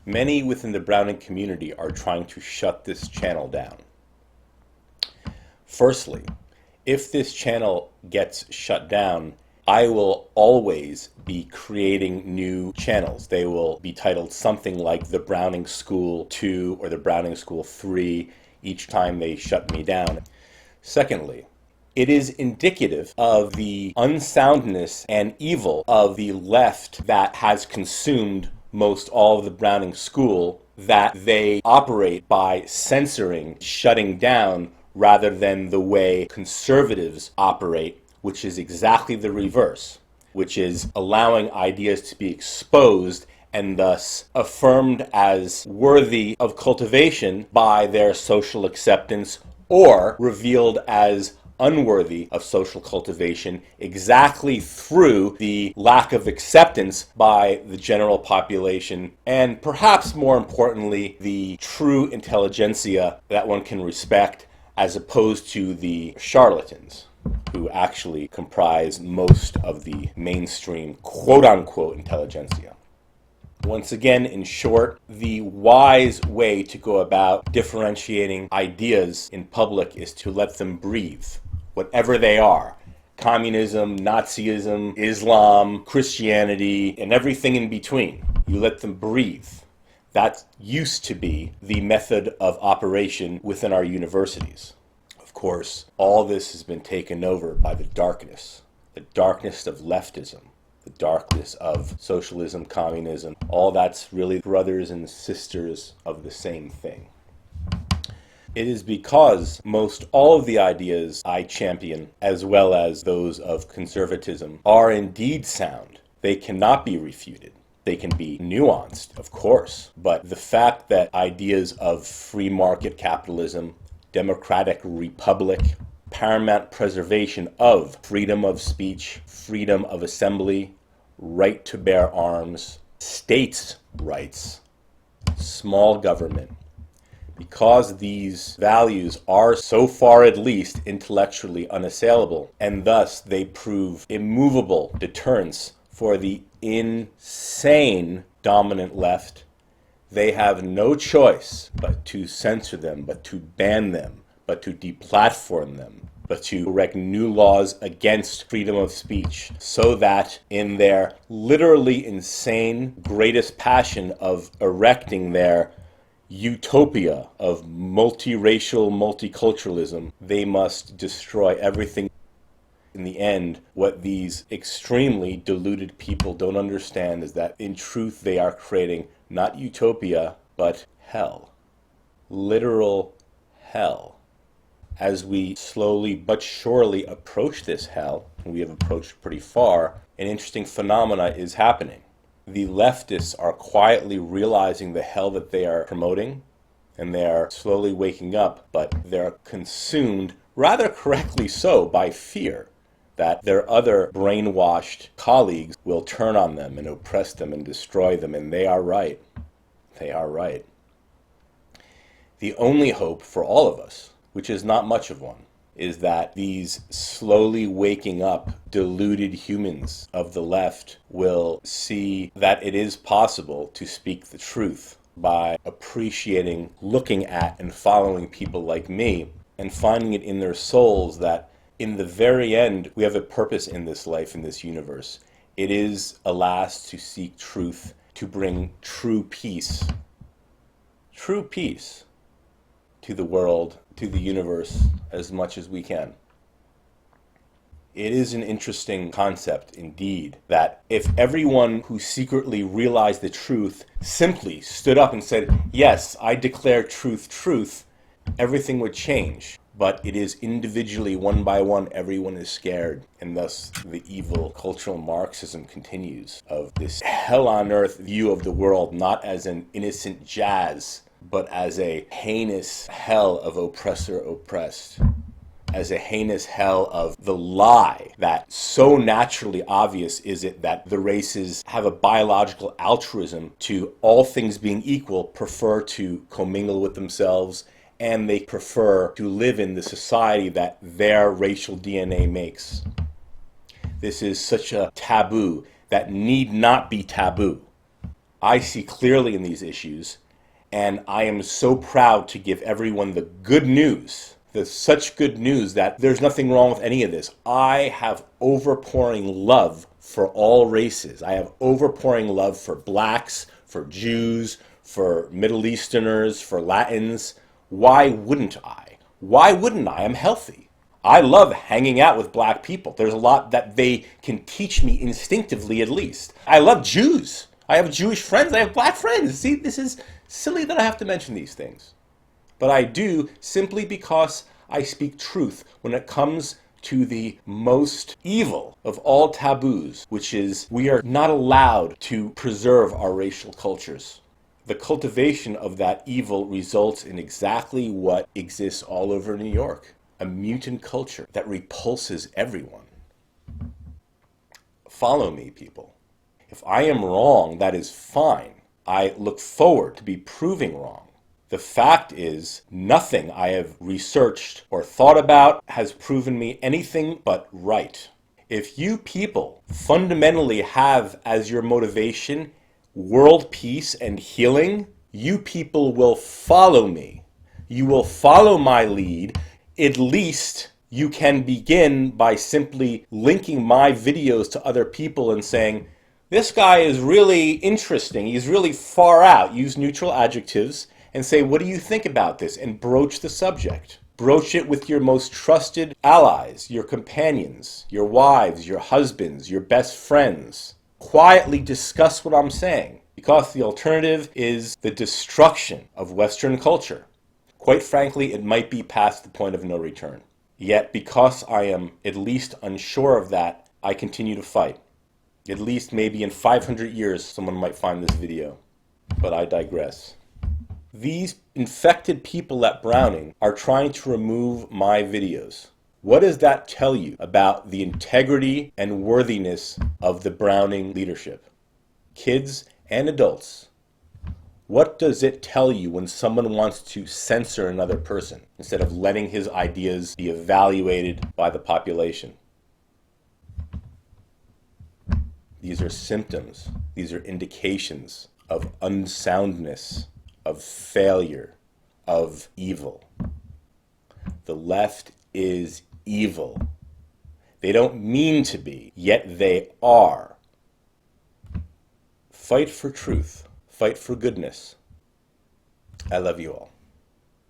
Many within the Browning community are trying to shut this channel down. Firstly, if this channel gets shut down, I will always be creating new channels. They will be titled something like the Browning School 2 or the Browning School 3 each time they shut me down. Secondly, it is indicative of the unsoundness and evil of the left that has consumed most all of the Browning School that they operate by censoring, shutting down, rather than the way conservatives operate, which is exactly the reverse, which is allowing ideas to be exposed and thus affirmed as worthy of cultivation by their social acceptance, or revealed as unworthy of social cultivation exactly through the lack of acceptance by the general population, and perhaps more importantly, the true intelligentsia that one can respect, as opposed to the charlatans who actually comprise most of the mainstream quote-unquote intelligentsia. Once again, in short, the wise way to go about differentiating ideas in public is to let them breathe, whatever they are. Communism, Nazism, Islam, Christianity, and everything in between. You let them breathe. That used to be the method of operation within our universities. Of course, all this has been taken over by the darkness of leftism, the darkness of socialism, communism. All that's really brothers and sisters of the same thing. It is because most all of the ideas I champion, as well as those of conservatism, are indeed sound. They cannot be refuted. They can be nuanced, of course, but the fact that ideas of free market capitalism, democratic republic, paramount preservation of freedom of speech, freedom of assembly, right to bear arms, states' rights, small government, because these values are, so far at least, intellectually unassailable, and thus they prove immovable deterrents for the insane dominant left, they have no choice but to censor them, but to ban them, but to deplatform them, but to erect new laws against freedom of speech, so that in their literally insane greatest passion of erecting their utopia of multiracial multiculturalism, they must destroy everything. In the end, what these extremely deluded people don't understand is that in truth they are creating not utopia, but hell. Literal hell. As we slowly but surely approach this hell, and we have approached pretty far, an interesting phenomena is happening. The leftists are quietly realizing the hell that they are promoting, and they are slowly waking up, but they're consumed, rather correctly so, by fear that their other brainwashed colleagues will turn on them and oppress them and destroy them, and they are right. They are right. The only hope for all of us, which is not much of one, is that these slowly waking up, deluded humans of the left will see that it is possible to speak the truth by appreciating, looking at, and following people like me, and finding it in their souls that in the very end, we have a purpose in this life, in this universe. It is, alas, to seek truth, to bring true peace to the world, to the universe, as much as we can. It is an interesting concept, indeed, that if everyone who secretly realized the truth simply stood up and said, yes, I declare truth, everything would change. But it is individually, one by one, everyone is scared, and thus the evil cultural Marxism continues of this hell-on-earth view of the world, not as an innocent jazz, but as a heinous hell of oppressor-oppressed, as a heinous hell of the lie that so naturally obvious is it that the races have a biological altruism to, all things being equal, prefer to commingle with themselves, and they prefer to live in the society that their racial DNA makes. This is such a taboo that need not be taboo. I see clearly in these issues, and I am so proud to give everyone the good news. There's such good news that there's nothing wrong with any of this. I have overpouring love for all races. I have overpouring love for blacks, for Jews, for Middle Easterners, for Latins. Why wouldn't I? Why wouldn't I? I'm healthy. I love hanging out with black people. There's a lot that they can teach me instinctively, at least. I love Jews. I have Jewish friends. I have black friends. See, this is silly that I have to mention these things. But I do simply because I speak truth when it comes to the most evil of all taboos, which is we are not allowed to preserve our racial cultures. The cultivation of that evil results in exactly what exists all over New York, a mutant culture that repulses everyone. Follow me, people. If I am wrong, that is fine. I look forward to be proving wrong. The fact is, nothing I have researched or thought about has proven me anything but right. If you people fundamentally have as your motivation world peace and healing, you people will follow me. You will follow my lead. At least you can begin by simply linking my videos to other people and saying, this guy is really interesting. He's really far out. Use neutral adjectives and say, what do you think about this? And broach the subject. Broach it with your most trusted allies, your companions, your wives, your husbands, your best friends. Quietly discuss what I'm saying, because the alternative is the destruction of Western culture. Quite frankly, it might be past the point of no return. Yet, because I am at least unsure of that, I continue to fight. At least maybe in 500 years, someone might find this video. But I digress. These infected people at Browning are trying to remove my videos. What does that tell you about the integrity and worthiness of the Browning leadership? Kids and adults, what does it tell you when someone wants to censor another person instead of letting his ideas be evaluated by the population? These are symptoms. These are indications of unsoundness, of failure, of evil. The left is evil. They don't mean to be, yet they are. Fight for truth. Fight for goodness. I love you all.